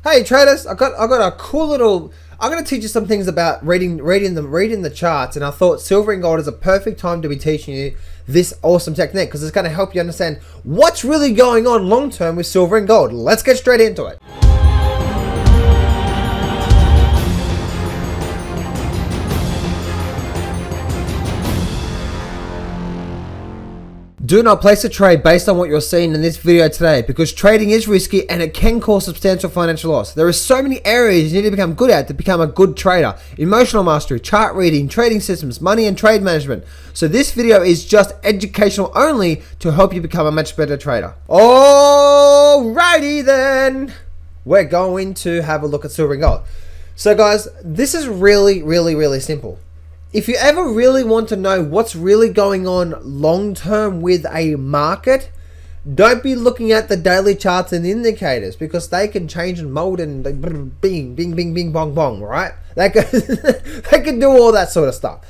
Hey traders, I got a cool little. I'm going to teach you some things about reading the charts, and I thought silver and gold is a perfect time to be teaching you this awesome technique because it's going to help you understand what's really going on long term with silver and gold. Let's get straight into it. Do not place a trade based on what you're seeing in this video today because trading is risky and it can cause substantial financial loss. There are so many areas you need to become good at to become a good trader. Emotional mastery, chart reading, trading systems, money and trade management. So this video is just educational only to help you become a much better trader. Alrighty then. We're going to have a look at silver and gold. So guys, this is really simple. If you ever really want to know what's really going on long term with a market, don't be looking at the daily charts and indicators because they can change and mold and bing, bong, bong, right? They can do all that sort of stuff.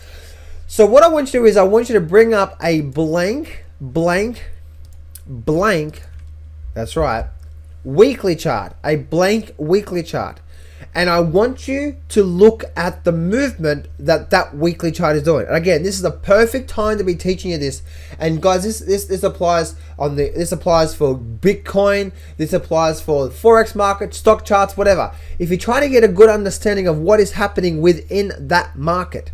So what I want you to do is I want you to bring up a blank, that's right, weekly chart, a blank weekly chart. And I want you to look at the movement that weekly chart is doing. And again, this is the perfect time to be teaching you this. And guys, this applies this applies for Bitcoin. This applies for the Forex market, stock charts, whatever. If you're trying to get a good understanding of what is happening within that market,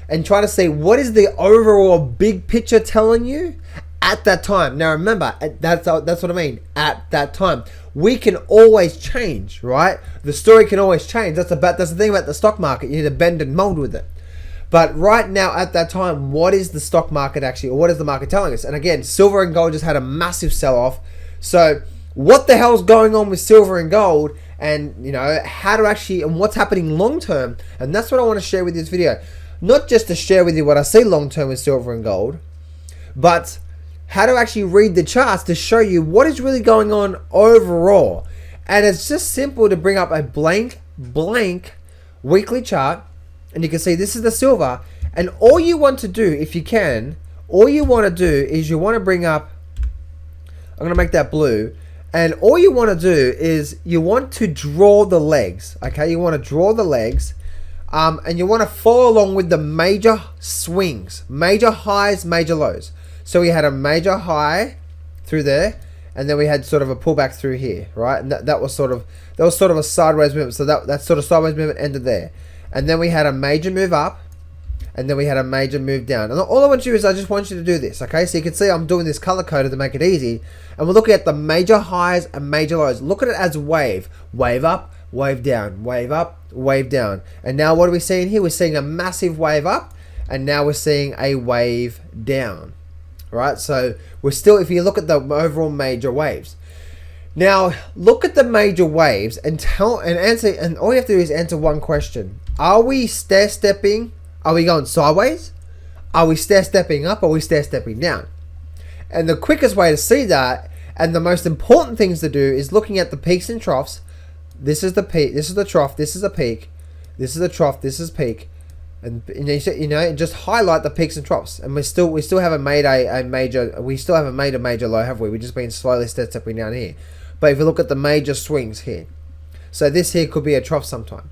and try to see what is the overall big picture telling you at that time. Now remember, that's what I mean. At that time, we can always change, right? The story can always change. That's the thing about the stock market. You need to bend and mold with it. But right now, at that time, what is the stock market actually, or what is the market telling us? And again, silver and gold just had a massive sell-off. So what the hell's going on with silver and gold? And how to actually, and what's happening long term? And that's what I want to share with this video. Not just to share with you what I see long term with silver and gold, but how to actually read the charts to show you what is really going on overall. And it's just simple to bring up a blank weekly chart, and you can see this is the silver. And all you want to do, if you can, all you want to do is you want to bring up, I'm going to make that blue, and all you want to do is you want to draw the legs, okay? You want to draw the legs, and you want to follow along with the major swings, major highs, major lows. So we had a major high through there, and then we had sort of a pullback through here, right? And that was sort of a sideways movement. So that sort of sideways movement ended there. And then we had a major move up, and then we had a major move down. And all I want you to do is I just want you to do this, okay? So you can see I'm doing this color coded to make it easy. And we're looking at the major highs and major lows. Look at it as wave. Wave up, wave down, wave up, wave down. And now what are we seeing here? We're seeing a massive wave up, and now we're seeing a wave down. Right, so we're still, if you look at the overall major waves, now look at the major waves and answer, and all you have to do is answer one question: are we stair stepping? Are we going sideways? Are we stair stepping up? Are we stair stepping down? And the quickest way to see that, and the most important things to do, is looking at the peaks and troughs. This is the peak. This is the trough. This is a peak. This is the trough. This is peak. And just highlight the peaks and troughs, and we still haven't made a major low, have we? We've just been slowly stepping down here. But if you look at the major swings here, so this here could be a trough sometime.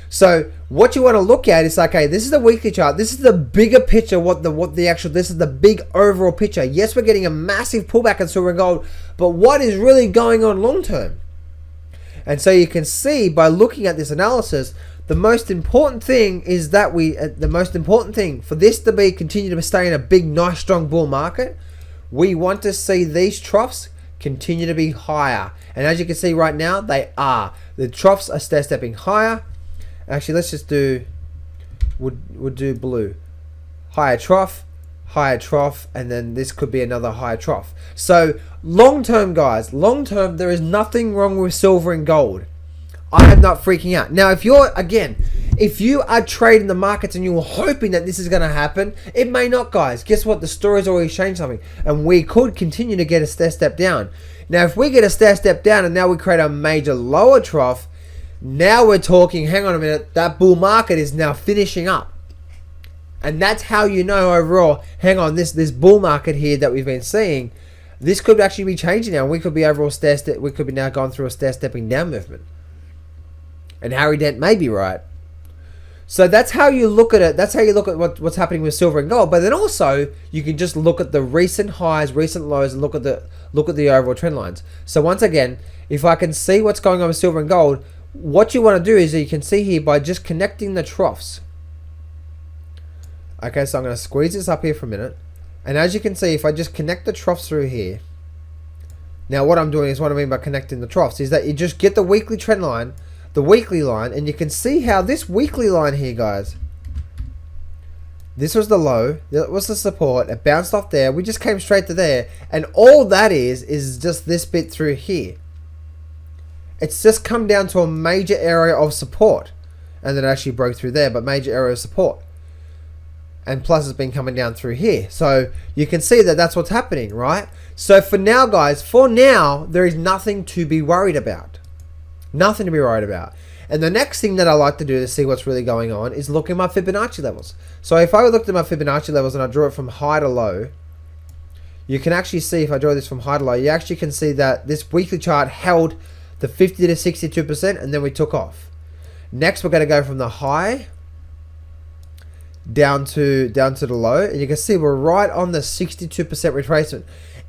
So what you want to look at is, okay, this is the weekly chart. This is the bigger picture. This is the big overall picture. Yes, we're getting a massive pullback in silver and gold, but what is really going on long term? And so you can see by looking at this analysis, the most important thing is that for this to continue to stay in a big, nice, strong bull market, we want to see these troughs continue to be higher. And as you can see right now, they are. The troughs are stair stepping higher. Actually, let's just do, we'll do blue. Higher trough, and then this could be another higher trough. So long term, guys, there is nothing wrong with silver and gold. I am not freaking out. Now, if you are trading the markets and you're hoping that this is going to happen, it may not, guys. Guess what? The story's already changed something, and we could continue to get a stair step down. Now, if we get a stair step down and now we create a major lower trough, now we're talking, hang on a minute, that bull market is now finishing up. And that's how you know overall, hang on, this bull market here that we've been seeing, this could actually be changing now. We could be overall we could be now going through a stair-stepping down movement. And Harry Dent may be right. So that's how you look at it. That's how you look at what's happening with silver and gold. But then also you can just look at the recent highs, recent lows, and look at the overall trend lines. So once again, if I can see what's going on with silver and gold, what you want to do is you can see here by just connecting the troughs. Okay, so I'm going to squeeze this up here for a minute. And as you can see, if I just connect the troughs through here. Now what I'm doing is, what I mean by connecting the troughs is that you just get the weekly trend line, the weekly line, and you can see how this weekly line here, guys, this was the low, that was the support, it bounced off there, we just came straight to there, and all that is just this bit through here. It's just come down to a major area of support, and then it actually broke through there, but major area of support. And plus it's been coming down through here. So you can see that that's what's happening, right? So for now, guys, there is nothing to be worried about. Nothing to be worried about. And the next thing that I like to do to see what's really going on is look at my Fibonacci levels. So if I looked at my Fibonacci levels and I draw it from high to low, you can actually see, if I draw this from high to low, you actually can see that this weekly chart held the 50 to 62%, and then we took off. Next, we're going to go from the high down to the low, and you can see we're right on the 62% retracement.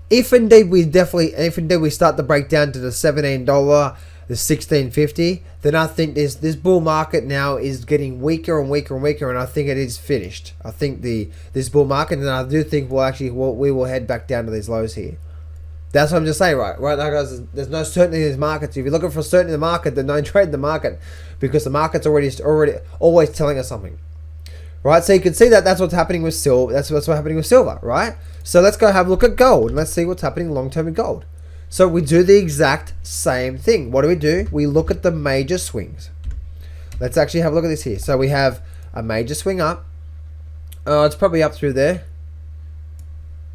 If indeed we start to break down to the $17, the $16.50, then I think this bull market now is getting weaker and weaker and weaker, and I think it is finished. I think this bull market, and I do think we will head back down to these lows here. That's what I'm just saying, right now, guys. There's no certainty in these markets. If you're looking for certainty in the market, then don't trade the market, because the market's already always telling us something. Right, so you can see that that's what's happening with silver. That's what's happening with silver, right? So let's go have a look at gold. Let's see what's happening long term with gold. So we do the exact same thing. What do? We look at the major swings. Let's actually have a look at this here. So we have a major swing up. It's probably up through there.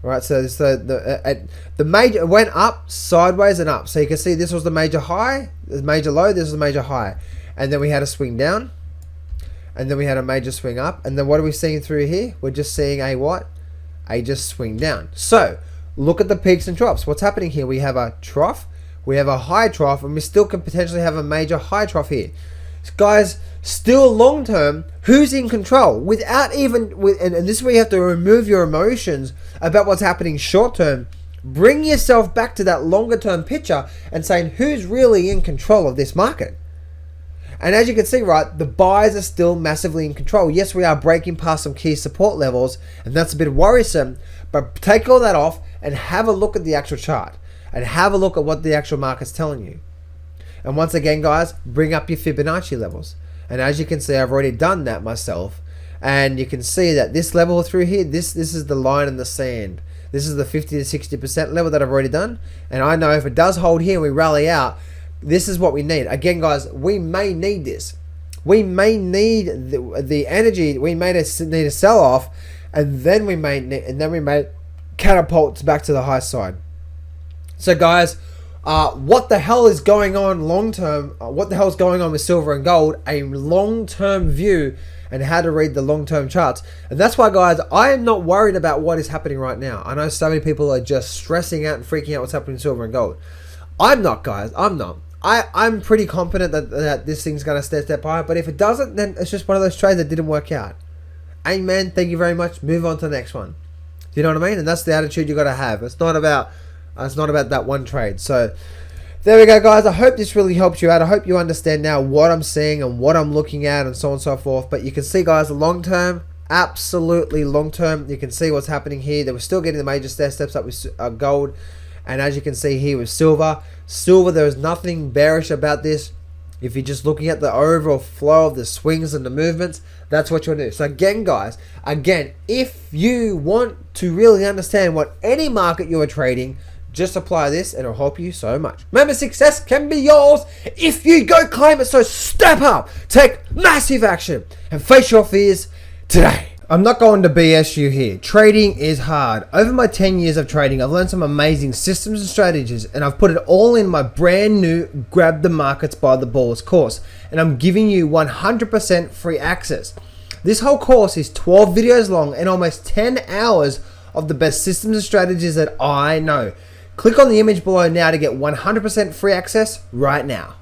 Right, so the major went up, sideways, and up. So you can see this was the major high, the major low. This was the major high, and then we had a swing down. And then we had a major swing up. And then what are we seeing through here? We're just seeing a what? A just swing down. So look at the peaks and troughs. What's happening here? We have a trough, we have a high trough, and we still can potentially have a major high trough here. Guys, still long term, who's in control? And this is where you have to remove your emotions about what's happening short term. Bring yourself back to that longer term picture and saying, who's really in control of this market? And as you can see, right, the buys are still massively in control. Yes, we are breaking past some key support levels, and that's a bit worrisome, but take all that off and have a look at the actual chart and have a look at what the actual market's telling you. And once again, guys, bring up your Fibonacci levels. And as you can see, I've already done that myself. And you can see that this level through here, this is the line in the sand. This is the 50 to 60% level that I've already done. And I know if it does hold here and we rally out, this is what we need. Again, guys, we may need this. We may need the energy. We may need a sell off, and then we may catapult back to the high side. So, guys, what the hell is going on long term? What the hell is going on with silver and gold? A long term view and how to read the long term charts. And that's why, guys, I am not worried about what is happening right now. I know so many people are just stressing out and freaking out what's happening with silver and gold. I'm not, guys. I'm not. I'm pretty confident that this thing's going to step higher, but if it doesn't, then it's just one of those trades that didn't work out. Amen. Thank you very much. Move on to the next one. Do you know what I mean? And that's the attitude you got to have. It's not about that one trade. So there we go, guys. I hope this really helps you out. I hope you understand now what I'm seeing and what I'm looking at and so on and so forth. But you can see, guys, long term, absolutely long term, you can see what's happening here. That we're still getting the major steps up with gold. And as you can see here with silver, there is nothing bearish about this. If you're just looking at the overall flow of the swings and the movements, that's what you'll do. So again, guys, if you want to really understand what any market you are trading, just apply this and it'll help you so much. Remember, success can be yours if you go claim it. So step up, take massive action, and face your fears today. I'm not going to BS you here. Trading is hard. Over my 10 years of trading, I've learned some amazing systems and strategies, and I've put it all in my brand new Grab the Markets by the Balls course, and I'm giving you 100% free access. This whole course is 12 videos long and almost 10 hours of the best systems and strategies that I know. Click on the image below now to get 100% free access right now.